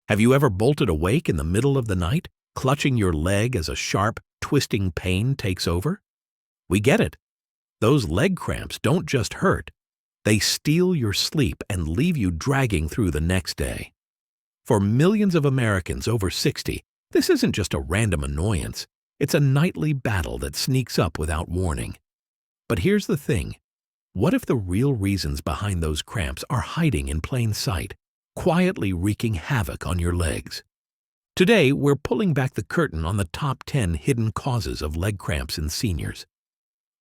Have you ever bolted awake in the middle of the night, clutching your leg as a sharp, twisting pain takes over? We get it. Those leg cramps don't just hurt. They steal your sleep and leave you dragging through the next day. For millions of Americans over 60, this isn't just a random annoyance. It's a nightly battle that sneaks up without warning. But here's the thing. What if the real reasons behind those cramps are hiding in plain sight, quietly wreaking havoc on your legs? Today, we're pulling back the curtain on the top 10 hidden causes of leg cramps in seniors.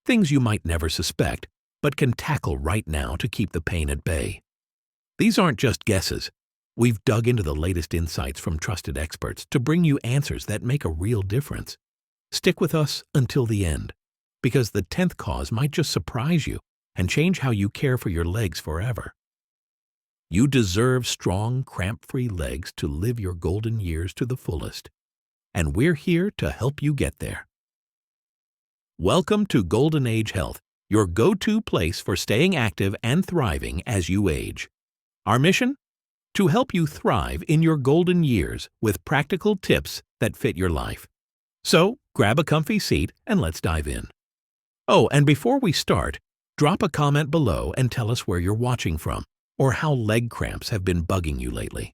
Things you might never suspect, but can tackle right now to keep the pain at bay. These aren't just guesses. We've dug into the latest insights from trusted experts to bring you answers that make a real difference. Stick with us until the end, because the 10th cause might just surprise you and change how you care for your legs forever. You deserve strong, cramp-free legs to live your golden years to the fullest, and we're here to help you get there. Welcome to Golden Age Health, your go-to place for staying active and thriving as you age. Our mission? To help you thrive in your golden years with practical tips that fit your life. So, grab a comfy seat and let's dive in. Oh, and before we start, drop a comment below and tell us where you're watching from or how leg cramps have been bugging you lately.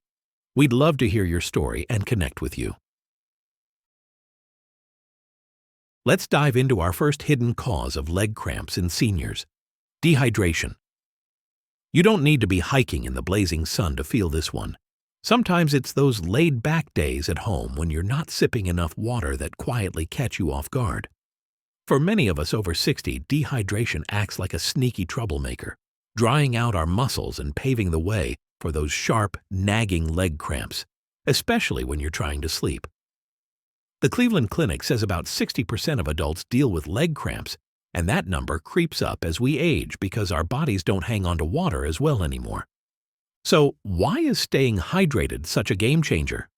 We'd love to hear your story and connect with you. Let's dive into our first hidden cause of leg cramps in seniors: dehydration. You don't need to be hiking in the blazing sun to feel this one. Sometimes it's those laid-back days at home when you're not sipping enough water that quietly catch you off guard. For many of us over 60, dehydration acts like a sneaky troublemaker, drying out our muscles and paving the way for those sharp, nagging leg cramps, especially when you're trying to sleep. The Cleveland Clinic says about 60% of adults deal with leg cramps, and that number creeps up as we age because our bodies don't hang on to water as well anymore. So, why is staying hydrated such a game changer?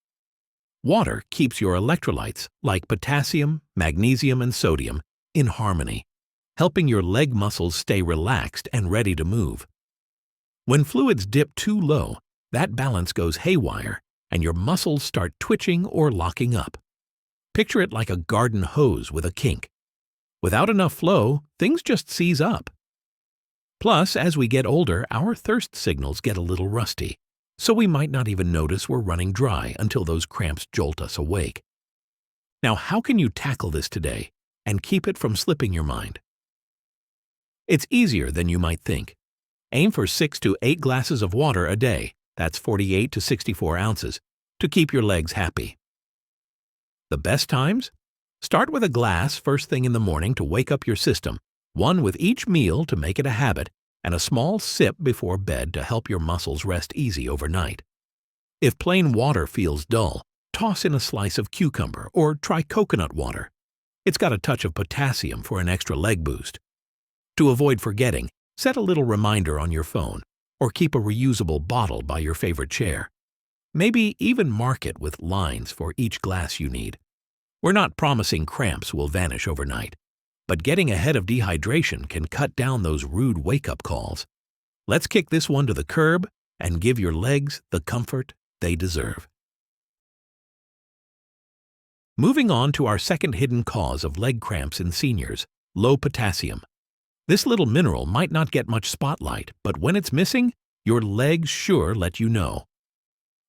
Water keeps your electrolytes, like potassium, magnesium, and sodium, in harmony, helping your leg muscles stay relaxed and ready to move. When fluids dip too low, that balance goes haywire, and your muscles start twitching or locking up. Picture it like a garden hose with a kink. Without enough flow, things just seize up. Plus, as we get older, our thirst signals get a little rusty, so we might not even notice we're running dry until those cramps jolt us awake. Now, how can you tackle this today and keep it from slipping your mind? It's easier than you might think. Aim for 6 to 8 glasses of water a day, that's 48 to 64 ounces, to keep your legs happy. The best times? Start with a glass first thing in the morning to wake up your system, one with each meal to make it a habit, and a small sip before bed to help your muscles rest easy overnight. If plain water feels dull, toss in a slice of cucumber or try coconut water. It's got a touch of potassium for an extra leg boost. To avoid forgetting, set a little reminder on your phone or keep a reusable bottle by your favorite chair. Maybe even mark it with lines for each glass you need. We're not promising cramps will vanish overnight, but getting ahead of dehydration can cut down those rude wake-up calls. Let's kick this one to the curb and give your legs the comfort they deserve. Moving on to our second hidden cause of leg cramps in seniors: low potassium. This little mineral might not get much spotlight, but when it's missing, your legs sure let you know.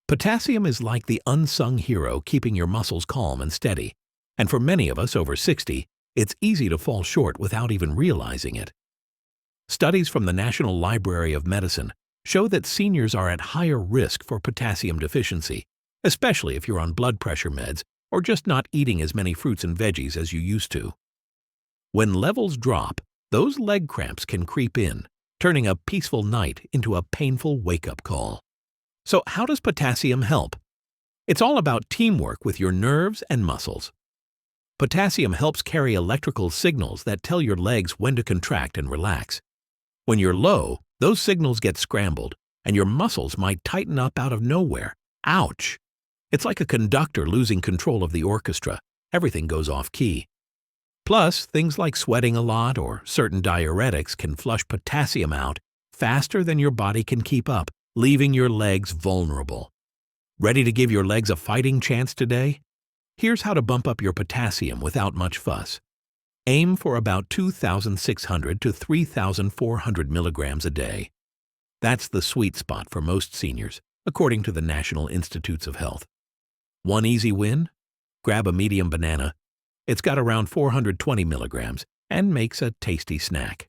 Potassium is like the unsung hero keeping your muscles calm and steady, and for many of us over 60, it's easy to fall short without even realizing it. Studies from the National Library of Medicine show that seniors are at higher risk for potassium deficiency, especially if you're on blood pressure meds or just not eating as many fruits and veggies as you used to. When levels drop, those leg cramps can creep in, turning a peaceful night into a painful wake-up call. So how does potassium help? It's all about teamwork with your nerves and muscles. Potassium helps carry electrical signals that tell your legs when to contract and relax. When you're low, those signals get scrambled, and your muscles might tighten up out of nowhere. Ouch! It's like a conductor losing control of the orchestra. Everything goes off key. Plus, things like sweating a lot or certain diuretics can flush potassium out faster than your body can keep up, leaving your legs vulnerable. Ready to give your legs a fighting chance today? Here's how to bump up your potassium without much fuss. Aim for about 2,600 to 3,400 milligrams a day. That's the sweet spot for most seniors, according to the National Institutes of Health. One easy win? Grab a medium banana. It's got around 420 milligrams and makes a tasty snack.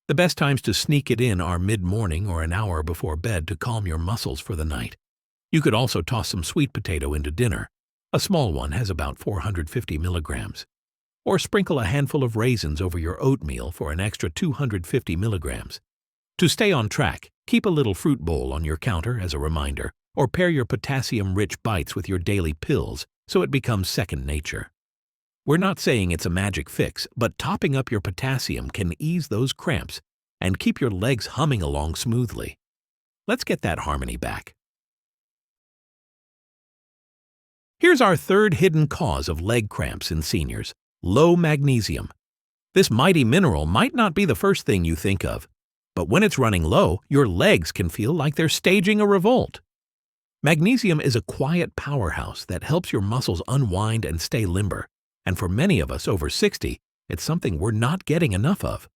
The best times to sneak it in are mid-morning or an hour before bed to calm your muscles for the night. You could also toss some sweet potato into dinner. A small one has about 450 milligrams. Or sprinkle a handful of raisins over your oatmeal for an extra 250 milligrams. To stay on track, keep a little fruit bowl on your counter as a reminder, or pair your potassium-rich bites with your daily pills so it becomes second nature. We're not saying it's a magic fix, but topping up your potassium can ease those cramps and keep your legs humming along smoothly. Let's get that harmony back. Here's our third hidden cause of leg cramps in seniors: low magnesium. This mighty mineral might not be the first thing you think of, but when it's running low, your legs can feel like they're staging a revolt. Magnesium is a quiet powerhouse that helps your muscles unwind and stay limber, and for many of us over 60, it's something we're not getting enough of.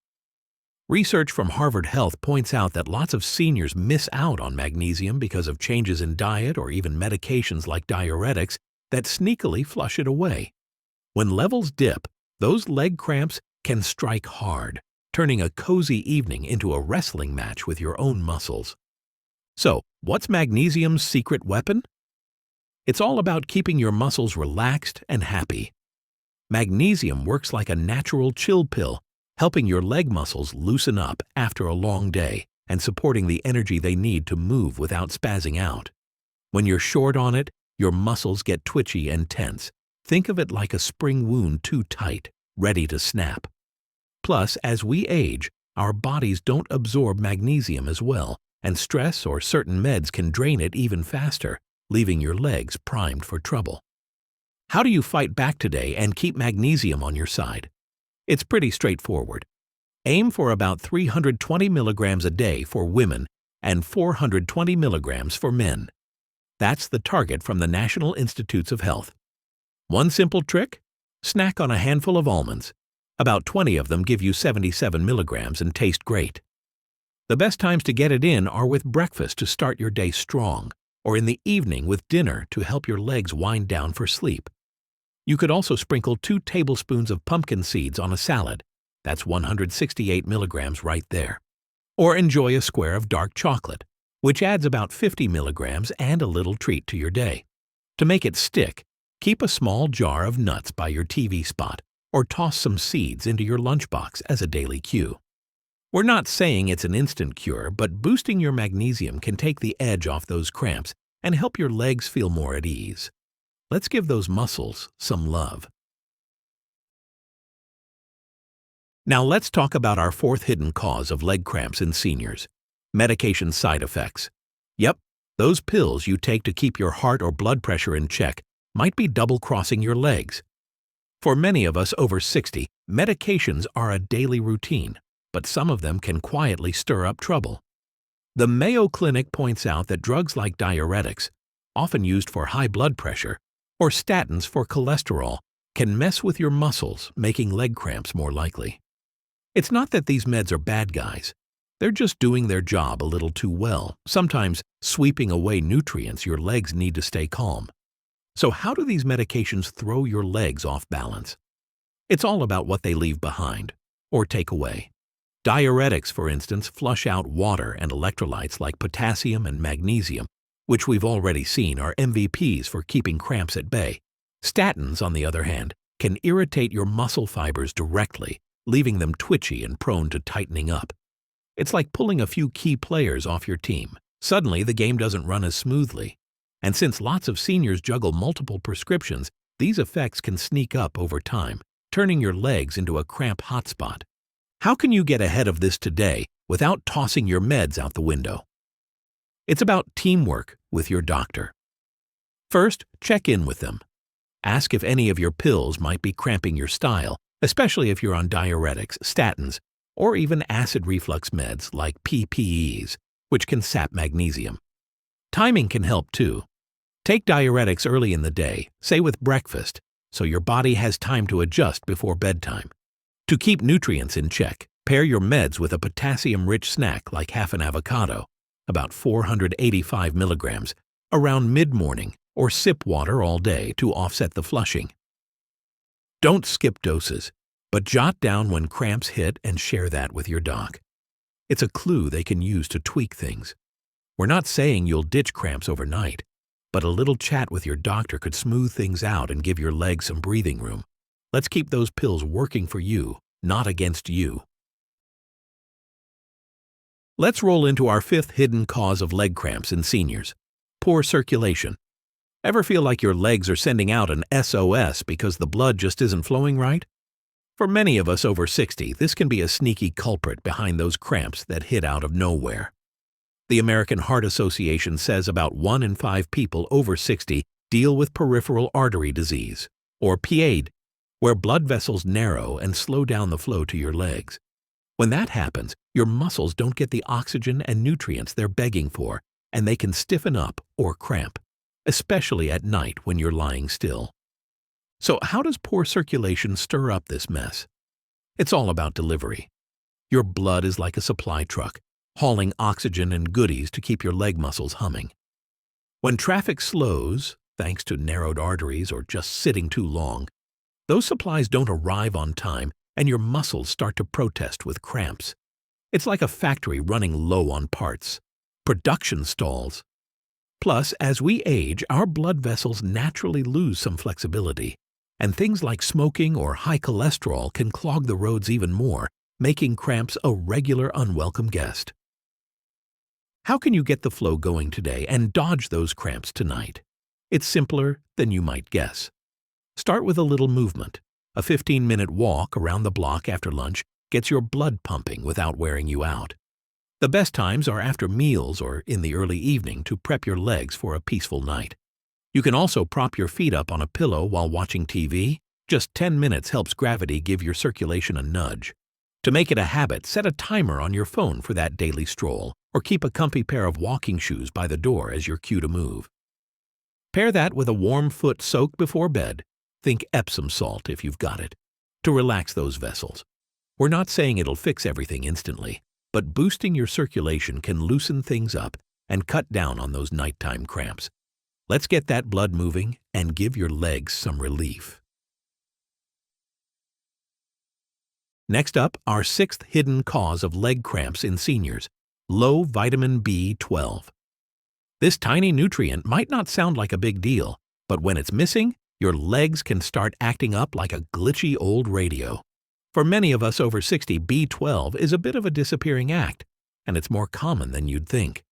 Research from Harvard Health points out that lots of seniors miss out on magnesium because of changes in diet or even medications like diuretics that sneakily flush it away. When levels dip, those leg cramps can strike hard, turning a cozy evening into a wrestling match with your own muscles. So, what's magnesium's secret weapon? It's all about keeping your muscles relaxed and happy. Magnesium works like a natural chill pill, helping your leg muscles loosen up after a long day and supporting the energy they need to move without spazzing out. When you're short on it, your muscles get twitchy and tense. Think of it like a spring wound too tight, ready to snap. Plus, as we age, our bodies don't absorb magnesium as well, and stress or certain meds can drain it even faster, leaving your legs primed for trouble. How do you fight back today and keep magnesium on your side? It's pretty straightforward. Aim for about 320 milligrams a day for women and 420 milligrams for men. That's the target from the National Institutes of Health. One simple trick? Snack on a handful of almonds. About 20 of them give you 77 milligrams and taste great. The best times to get it in are with breakfast to start your day strong, or in the evening with dinner to help your legs wind down for sleep. You could also sprinkle 2 tablespoons of pumpkin seeds on a salad. That's 168 milligrams right there. Or enjoy a square of dark chocolate, which adds about 50 milligrams and a little treat to your day. To make it stick, keep a small jar of nuts by your TV spot or toss some seeds into your lunchbox as a daily cue. We're not saying it's an instant cure, but boosting your magnesium can take the edge off those cramps and help your legs feel more at ease. Let's give those muscles some love. Now let's talk about our fourth hidden cause of leg cramps in seniors: medication side effects. Yep, those pills you take to keep your heart or blood pressure in check might be double-crossing your legs. For many of us over 60, medications are a daily routine, but some of them can quietly stir up trouble. The Mayo Clinic points out that drugs like diuretics, often used for high blood pressure, or statins for cholesterol, can mess with your muscles, making leg cramps more likely. It's not that these meds are bad guys. They're just doing their job a little too well, sometimes sweeping away nutrients your legs need to stay calm. So how do these medications throw your legs off balance? It's all about what they leave behind, or take away. Diuretics, for instance, flush out water and electrolytes like potassium and magnesium, which we've already seen are MVPs for keeping cramps at bay. Statins, on the other hand, can irritate your muscle fibers directly, leaving them twitchy and prone to tightening up. It's like pulling a few key players off your team. Suddenly, the game doesn't run as smoothly. And since lots of seniors juggle multiple prescriptions, these effects can sneak up over time, turning your legs into a cramp hotspot. How can you get ahead of this today without tossing your meds out the window? It's about teamwork with your doctor. First, check in with them. Ask if any of your pills might be cramping your style, especially if you're on diuretics, statins, or even acid reflux meds like PPEs, which can sap magnesium. Timing can help too. Take diuretics early in the day, say with breakfast, so your body has time to adjust before bedtime. To keep nutrients in check, pair your meds with a potassium-rich snack like half an avocado, about 485 milligrams, around mid-morning, or sip water all day to offset the flushing. Don't skip doses, but jot down when cramps hit and share that with your doc. It's a clue they can use to tweak things. We're not saying you'll ditch cramps overnight, but a little chat with your doctor could smooth things out and give your legs some breathing room. Let's keep those pills working for you, not against you. Let's roll into our fifth hidden cause of leg cramps in seniors: poor circulation. Ever feel like your legs are sending out an SOS because the blood just isn't flowing right? For many of us over 60, this can be a sneaky culprit behind those cramps that hit out of nowhere. The American Heart Association says about 1 in 5 people over 60 deal with peripheral artery disease, or PAD, where blood vessels narrow and slow down the flow to your legs. When that happens, your muscles don't get the oxygen and nutrients they're begging for, and they can stiffen up or cramp, especially at night when you're lying still. So how does poor circulation stir up this mess? It's all about delivery. Your blood is like a supply truck, hauling oxygen and goodies to keep your leg muscles humming. When traffic slows, thanks to narrowed arteries or just sitting too long, those supplies don't arrive on time and your muscles start to protest with cramps. It's like a factory running low on parts. Production stalls. Plus, as we age, our blood vessels naturally lose some flexibility, and things like smoking or high cholesterol can clog the roads even more, making cramps a regular unwelcome guest. How can you get the flow going today and dodge those cramps tonight? It's simpler than you might guess. Start with a little movement. A 15-minute walk around the block after lunch gets your blood pumping without wearing you out. The best times are after meals or in the early evening to prep your legs for a peaceful night. You can also prop your feet up on a pillow while watching TV. Just 10 minutes helps gravity give your circulation a nudge. To make it a habit, set a timer on your phone for that daily stroll, or keep a comfy pair of walking shoes by the door as your cue to move. Pair that with a warm foot soak before bed. Think Epsom salt if you've got it, to relax those vessels. We're not saying it'll fix everything instantly, but boosting your circulation can loosen things up and cut down on those nighttime cramps. Let's get that blood moving and give your legs some relief. Next up, our sixth hidden cause of leg cramps in seniors: low vitamin B12. This tiny nutrient might not sound like a big deal, but when it's missing, your legs can start acting up like a glitchy old radio. For many of us over 60, B12 is a bit of a disappearing act, and it's more common than you'd think.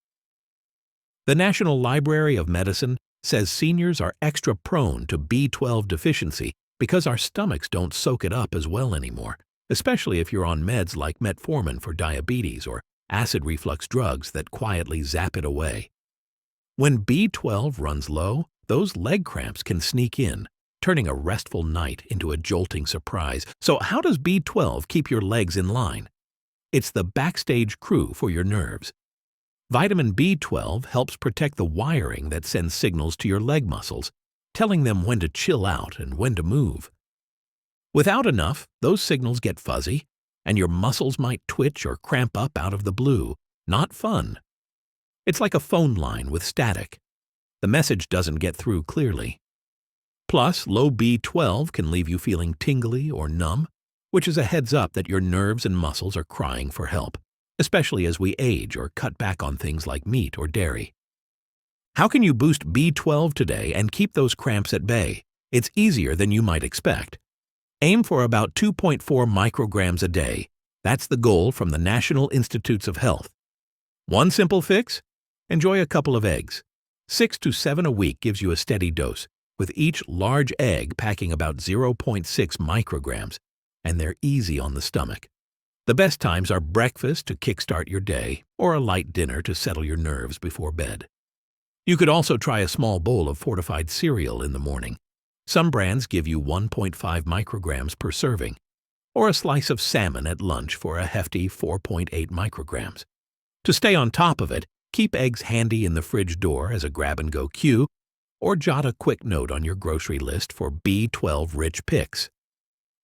The National Library of Medicine says seniors are extra prone to B12 deficiency because our stomachs don't soak it up as well anymore, especially if you're on meds like metformin for diabetes or acid reflux drugs that quietly zap it away. When B12 runs low, those leg cramps can sneak in, turning a restful night into a jolting surprise. So how does B12 keep your legs in line? It's the backstage crew for your nerves. Vitamin B12 helps protect the wiring that sends signals to your leg muscles, telling them when to chill out and when to move. Without enough, those signals get fuzzy, and your muscles might twitch or cramp up out of the blue. Not fun. It's like a phone line with static. The message doesn't get through clearly. Plus, low B12 can leave you feeling tingly or numb, which is a heads up that your nerves and muscles are crying for help, especially as we age or cut back on things like meat or dairy. How can you boost B12 today and keep those cramps at bay? It's easier than you might expect. Aim for about 2.4 micrograms a day. That's the goal from the National Institutes of Health. One simple fix? Enjoy a couple of eggs. 6 to 7 a week gives you a steady dose, with each large egg packing about 0.6 micrograms, and they're easy on the stomach. The best times are breakfast to kickstart your day, or a light dinner to settle your nerves before bed. You could also try a small bowl of fortified cereal in the morning. Some brands give you 1.5 micrograms per serving, or a slice of salmon at lunch for a hefty 4.8 micrograms. To stay on top of it, keep eggs handy in the fridge door as a grab-and-go cue, or jot a quick note on your grocery list for B12-rich picks.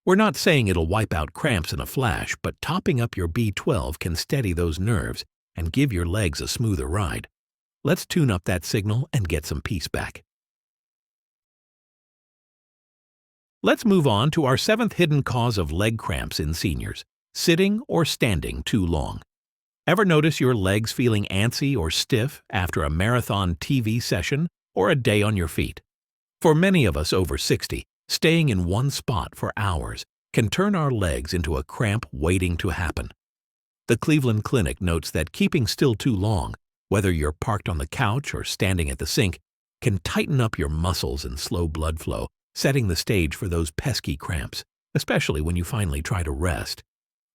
We're not saying it'll wipe out cramps in a flash, but topping up your B12 can steady those nerves and give your legs a smoother ride. Let's tune up that signal and get some peace back. Let's move on to our 7th hidden cause of leg cramps in seniors: sitting or standing too long. Ever notice your legs feeling antsy or stiff after a marathon TV session or a day on your feet? For many of us over 60, staying in one spot for hours can turn our legs into a cramp waiting to happen. The Cleveland Clinic notes that keeping still too long, whether you're parked on the couch or standing at the sink, can tighten up your muscles and slow blood flow, setting the stage for those pesky cramps, especially when you finally try to rest.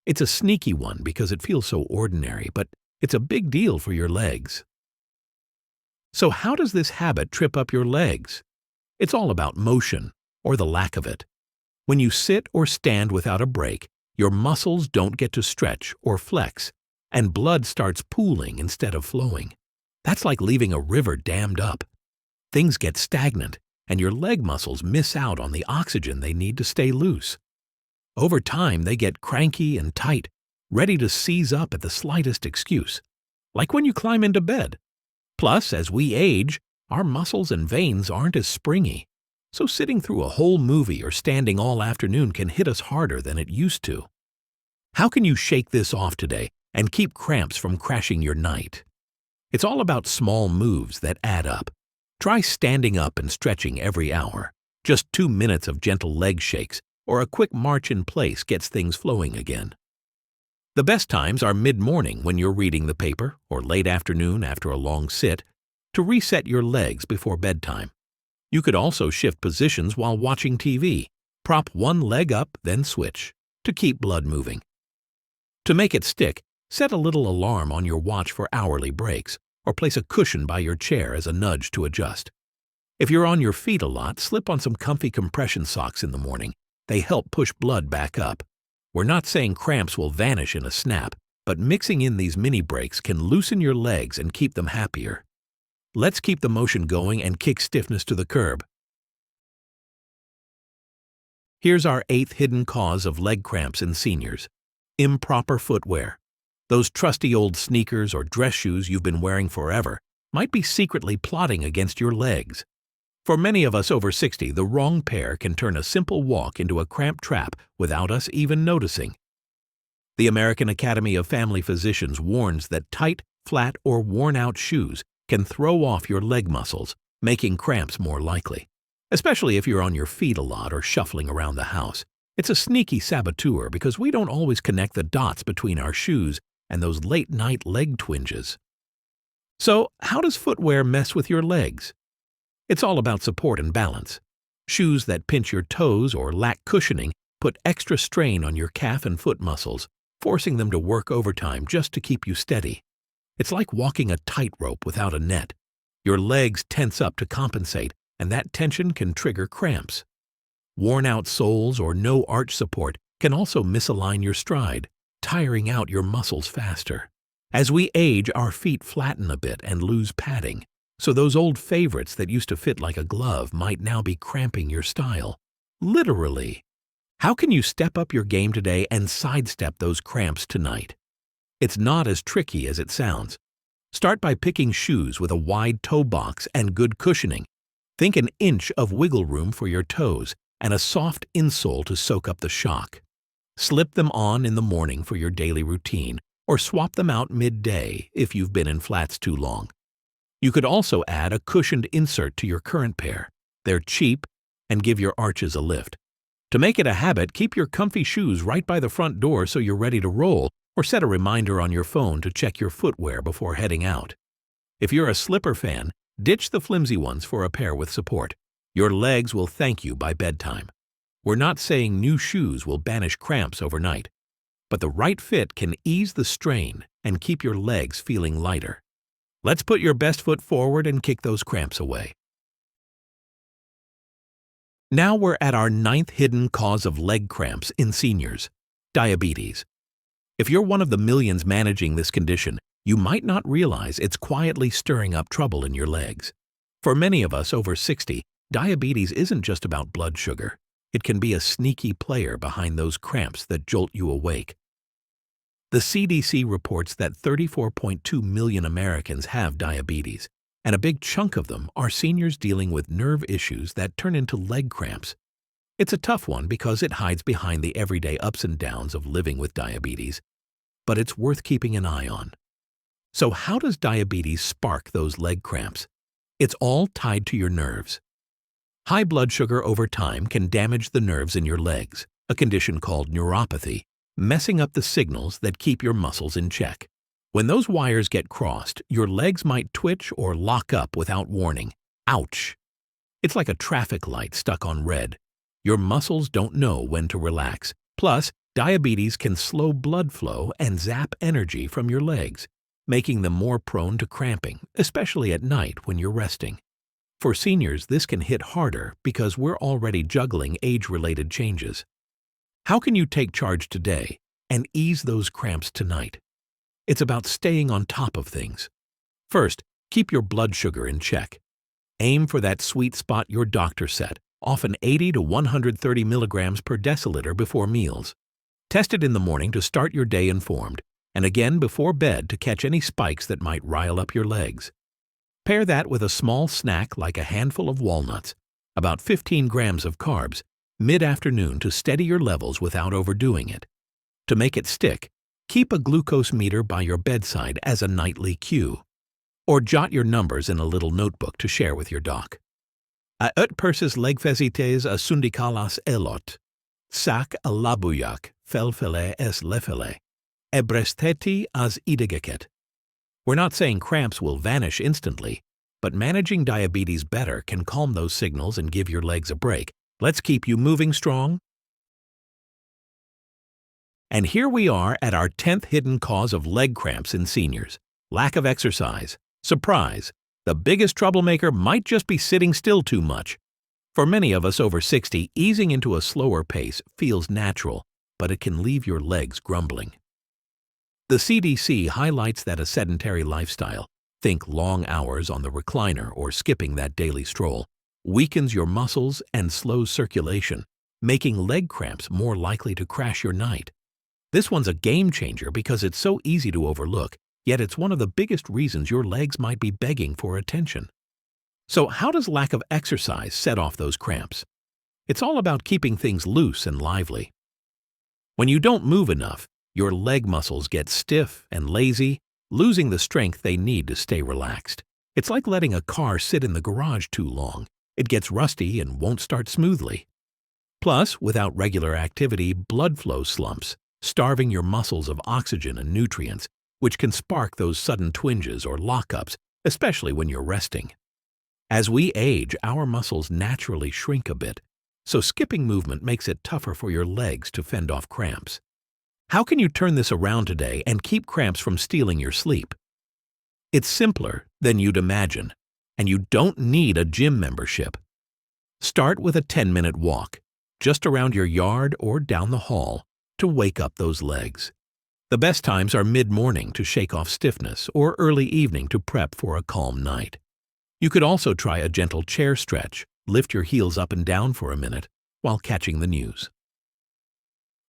It's a sneaky one because it feels so ordinary, but it's a big deal for your legs. So how does this habit trip up your legs? It's all about motion, or the lack of it. When you sit or stand without a break, your muscles don't get to stretch or flex, and blood starts pooling instead of flowing. That's like leaving a river dammed up. Things get stagnant, and your leg muscles miss out on the oxygen they need to stay loose. Over time, they get cranky and tight, ready to seize up at the slightest excuse, like when you climb into bed. Plus, as we age, our muscles and veins aren't as springy, so sitting through a whole movie or standing all afternoon can hit us harder than it used to. How can you shake this off today and keep cramps from crashing your night? It's all about small moves that add up. Try standing up and stretching every hour. Just 2 minutes of gentle leg shakes or a quick march in place gets things flowing again. The best times are mid-morning when you're reading the paper or late afternoon after a long sit to reset your legs before bedtime. You could also shift positions while watching TV. Prop one leg up, then switch, to keep blood moving. To make it stick, set a little alarm on your watch for hourly breaks, or place a cushion by your chair as a nudge to adjust. If you're on your feet a lot, slip on some comfy compression socks in the morning. They help push blood back up. We're not saying cramps will vanish in a snap, but mixing in these mini breaks can loosen your legs and keep them happier. Let's keep the motion going and kick stiffness to the curb. Here's our 8th hidden cause of leg cramps in seniors: improper footwear. Those trusty old sneakers or dress shoes you've been wearing forever might be secretly plotting against your legs. For many of us over 60, the wrong pair can turn a simple walk into a cramp trap without us even noticing. The American Academy of Family Physicians warns that tight, flat, or worn-out shoes can throw off your leg muscles, making cramps more likely, especially if you're on your feet a lot or shuffling around the house. It's a sneaky saboteur because we don't always connect the dots between our shoes and those late-night leg twinges. So, how does footwear mess with your legs? It's all about support and balance. Shoes that pinch your toes or lack cushioning put extra strain on your calf and foot muscles, forcing them to work overtime just to keep you steady. It's like walking a tightrope without a net. Your legs tense up to compensate, and that tension can trigger cramps. Worn-out soles or no arch support can also misalign your stride, tiring out your muscles faster. As we age, our feet flatten a bit and lose padding, so those old favorites that used to fit like a glove might now be cramping your style. Literally. How can you step up your game today and sidestep those cramps tonight? It's not as tricky as it sounds. Start by picking shoes with a wide toe box and good cushioning. Think an inch of wiggle room for your toes and a soft insole to soak up the shock. Slip them on in the morning for your daily routine, or swap them out midday if you've been in flats too long. You could also add a cushioned insert to your current pair. They're cheap and give your arches a lift. To make it a habit, keep your comfy shoes right by the front door so you're ready to roll, or set a reminder on your phone to check your footwear before heading out. If you're a slipper fan, ditch the flimsy ones for a pair with support. Your legs will thank you by bedtime. We're not saying new shoes will banish cramps overnight, but the right fit can ease the strain and keep your legs feeling lighter. Let's put your best foot forward and kick those cramps away. Now we're at our 9th hidden cause of leg cramps in seniors: diabetes. If you're one of the millions managing this condition, you might not realize it's quietly stirring up trouble in your legs. For many of us over 60, diabetes isn't just about blood sugar. It can be a sneaky player behind those cramps that jolt you awake. The CDC reports that 34.2 million Americans have diabetes, and a big chunk of them are seniors dealing with nerve issues that turn into leg cramps. It's a tough one because it hides behind the everyday ups and downs of living with diabetes, but it's worth keeping an eye on. So how does diabetes spark those leg cramps? It's all tied to your nerves. High blood sugar over time can damage the nerves in your legs, a condition called neuropathy, messing up the signals that keep your muscles in check. When those wires get crossed, your legs might twitch or lock up without warning. Ouch! It's like a traffic light stuck on red. Your muscles don't know when to relax. Plus, diabetes can slow blood flow and zap energy from your legs, making them more prone to cramping, especially at night when you're resting. For seniors, this can hit harder because we're already juggling age-related changes. How can you take charge today and ease those cramps tonight? It's about staying on top of things. First, keep your blood sugar in check. Aim for that sweet spot your doctor set, often 80 to 130 milligrams per deciliter before meals. Test it in the morning to start your day informed, and again before bed to catch any spikes that might rile up your legs. Pair that with a small snack like a handful of walnuts, about 15 grams of carbs, mid-afternoon to steady your levels without overdoing it. To make it stick, keep a glucose meter by your bedside as a nightly cue, or jot your numbers in a little notebook to share with your doc. A persis legfesites a syndikalas elot, sac a labuyak felfele es lefele, ebresteti as idegeket. We're not saying cramps will vanish instantly, but managing diabetes better can calm those signals and give your legs a break. Let's keep you moving strong. And here we are at our 10th hidden cause of leg cramps in seniors: lack of exercise. Surprise! The biggest troublemaker might just be sitting still too much. For many of us over 60, easing into a slower pace feels natural, but it can leave your legs grumbling. The CDC highlights that a sedentary lifestyle, think long hours on the recliner or skipping that daily stroll, weakens your muscles and slows circulation, making leg cramps more likely to crash your night. This one's a game changer because it's so easy to overlook, yet it's one of the biggest reasons your legs might be begging for attention. So how does lack of exercise set off those cramps? It's all about keeping things loose and lively. When you don't move enough, your leg muscles get stiff and lazy, losing the strength they need to stay relaxed. It's like letting a car sit in the garage too long. It gets rusty and won't start smoothly. Plus, without regular activity, blood flow slumps, starving your muscles of oxygen and nutrients, which can spark those sudden twinges or lockups, especially when you're resting. As we age, our muscles naturally shrink a bit, so skipping movement makes it tougher for your legs to fend off cramps. How can you turn this around today and keep cramps from stealing your sleep? It's simpler than you'd imagine, and you don't need a gym membership. Start with a 10-minute walk, just around your yard or down the hall, to wake up those legs. The best times are mid-morning to shake off stiffness or early evening to prep for a calm night. You could also try a gentle chair stretch, lift your heels up and down for a minute while catching the news.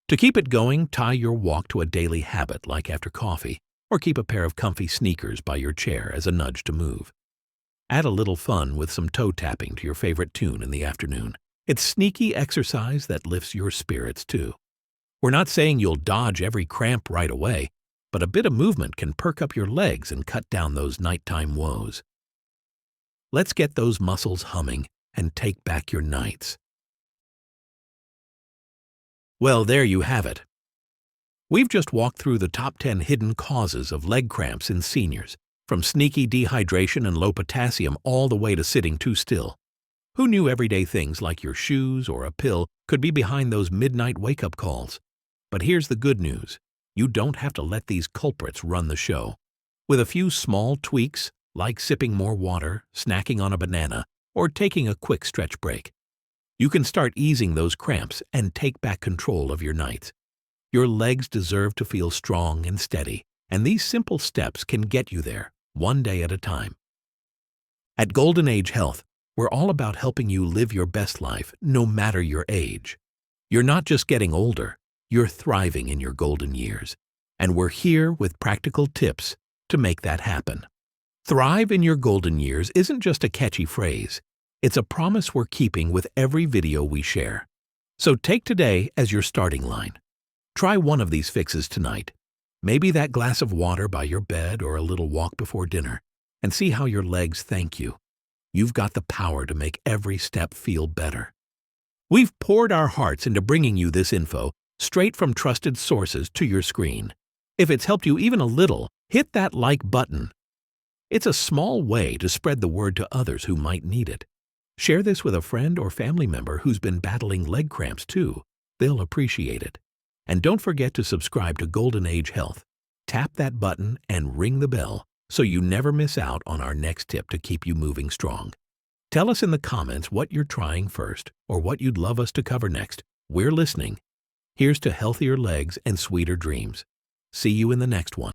To keep it going, tie your walk to a daily habit like after coffee, or keep a pair of comfy sneakers by your chair as a nudge to move. Add a little fun with some toe tapping to your favorite tune in the afternoon. It's sneaky exercise that lifts your spirits too. We're not saying you'll dodge every cramp right away, but a bit of movement can perk up your legs and cut down those nighttime woes. Let's get those muscles humming and take back your nights. Well, there you have it. We've just walked through the top 10 hidden causes of leg cramps in seniors, from sneaky dehydration and low potassium all the way to sitting too still. Who knew everyday things like your shoes or a pill could be behind those midnight wake-up calls? But here's the good news. You don't have to let these culprits run the show. With a few small tweaks, like sipping more water, snacking on a banana, or taking a quick stretch break, you can start easing those cramps and take back control of your nights. Your legs deserve to feel strong and steady, and these simple steps can get you there, one day at a time. At Golden Age Health, we're all about helping you live your best life, no matter your age. You're not just getting older, you're thriving in your golden years. And we're here with practical tips to make that happen. Thrive in your golden years isn't just a catchy phrase. It's a promise we're keeping with every video we share. So take today as your starting line. Try one of these fixes tonight. Maybe that glass of water by your bed or a little walk before dinner, and see how your legs thank you. You've got the power to make every step feel better. We've poured our hearts into bringing you this info straight from trusted sources to your screen. If it's helped you even a little, hit that like button. It's a small way to spread the word to others who might need it. Share this with a friend or family member who's been battling leg cramps too. They'll appreciate it. And don't forget to subscribe to Golden Age Health. Tap that button and ring the bell so you never miss out on our next tip to keep you moving strong. Tell us in the comments what you're trying first or what you'd love us to cover next. We're listening. Here's to healthier legs and sweeter dreams. See you in the next one.